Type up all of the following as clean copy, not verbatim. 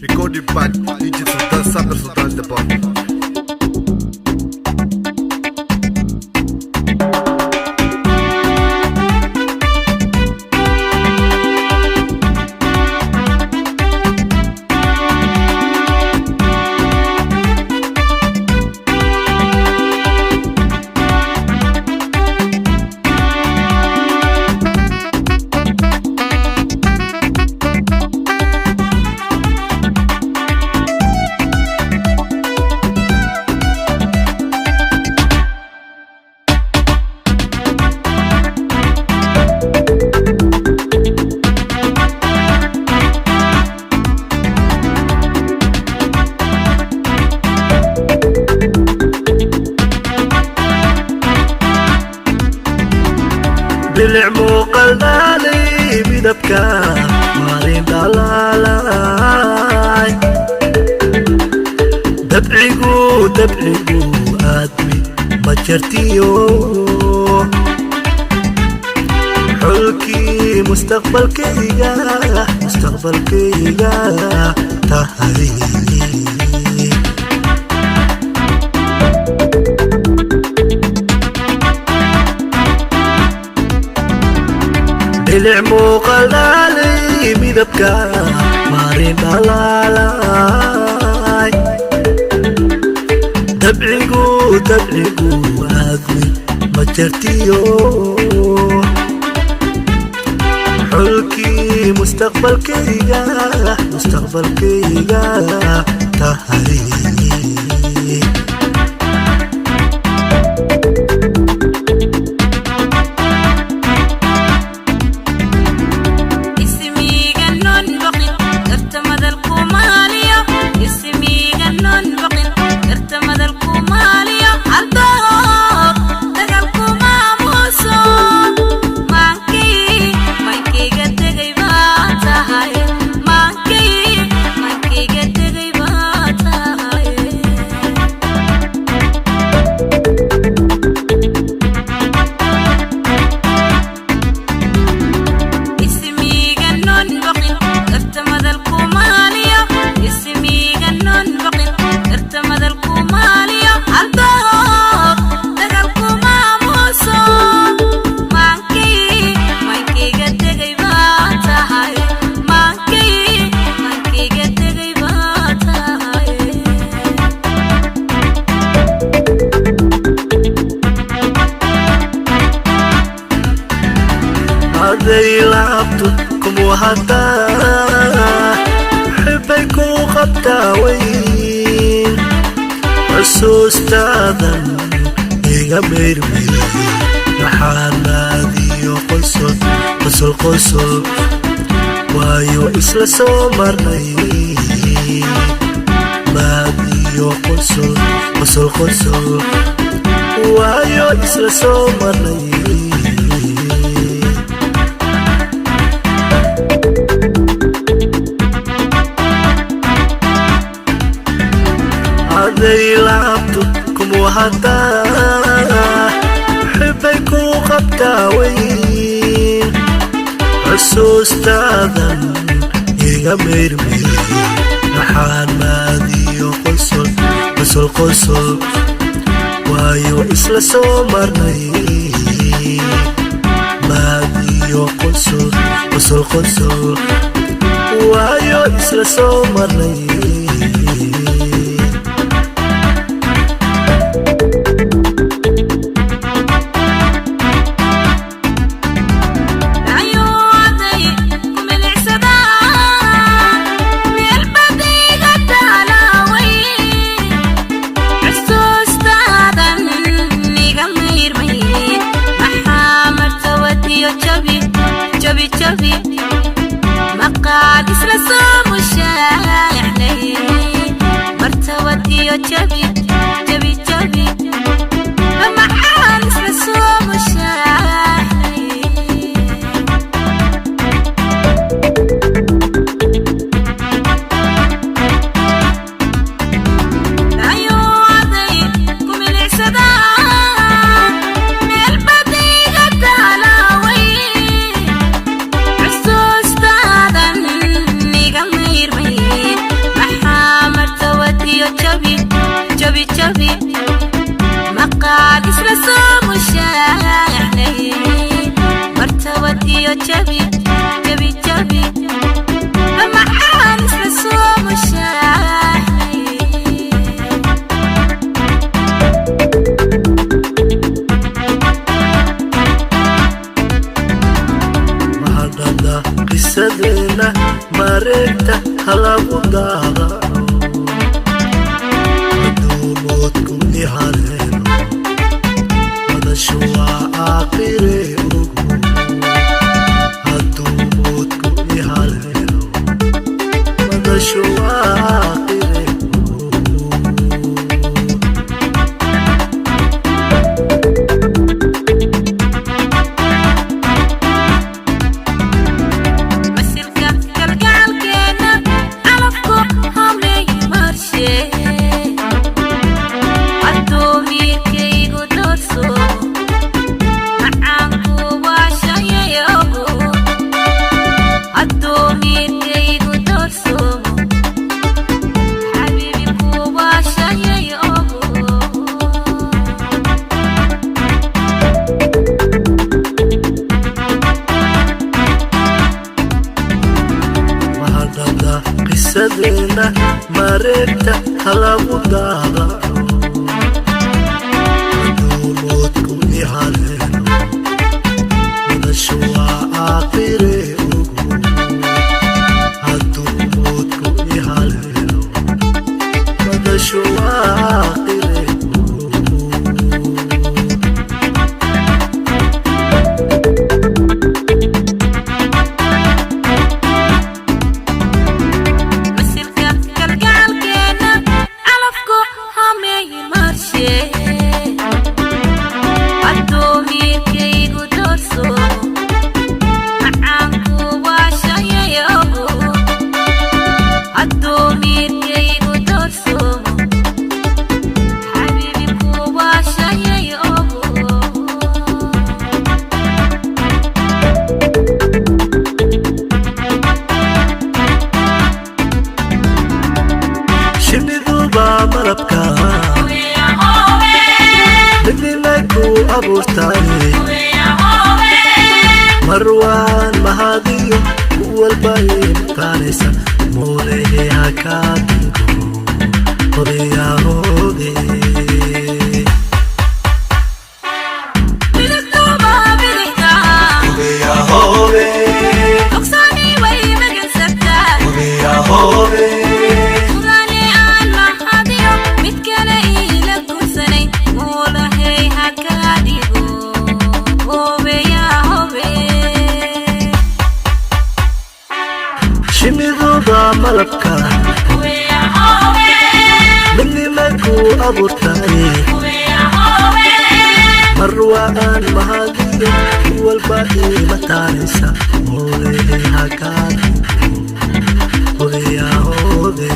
Recorded by DJ Sultan Saber Sultan the Bomb. بالعمو قلالي بدبكا مالين دلالاي دبعيقو آدمي ما جرتيو حلكي مستقبل كيغا تهري العمو قلالي بدبكا مارين دلالاي دبعيقو آدمي ما جرتيو حلكي مستقبل كيغا تهري هذي لعبتكم وهدا حبيكو خطاوين عسوس تاذن يغمير ميلي نحانادي قصل وايو إسلا سومرني ماديو قصل وايو إسلا سومرني هذي لعبتكم وهدا حبيكو خطاوين عسوس تاذن يغمير ميلي نحان ماديو قصل وايو إسلا سومرني ماديو قصل وايو إسلا سومرني مقادس رسوم الشاعر qisadena mareegta halagu daadaco aduumoodku ihaleeno madashu waa aakhire ogu aduumoodku ihaleeno madashu waa aakhire qisadena mareegta halagu daadaco aduumoodku ihaleeno madashu waa aakhire ogu aduumoodku ihaleeno madashu waa aakhire marwaan mahadiyo kuwalbaye mataanaysa moolehe hakaadingo odayahoode shimiduba malabka midnimanku abuurtaye marwaan mahadiyo kuwalbaye mataanaysa moolehe hakaadingo odayahoode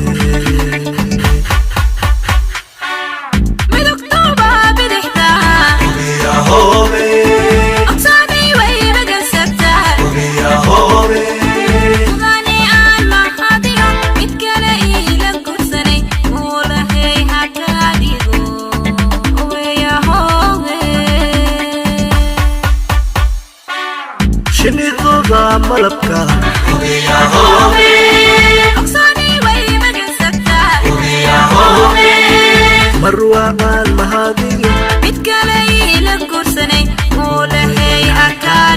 shimiduba malabka marwaan mahadiyo mid kale ila guursanay moolahey hakaadingo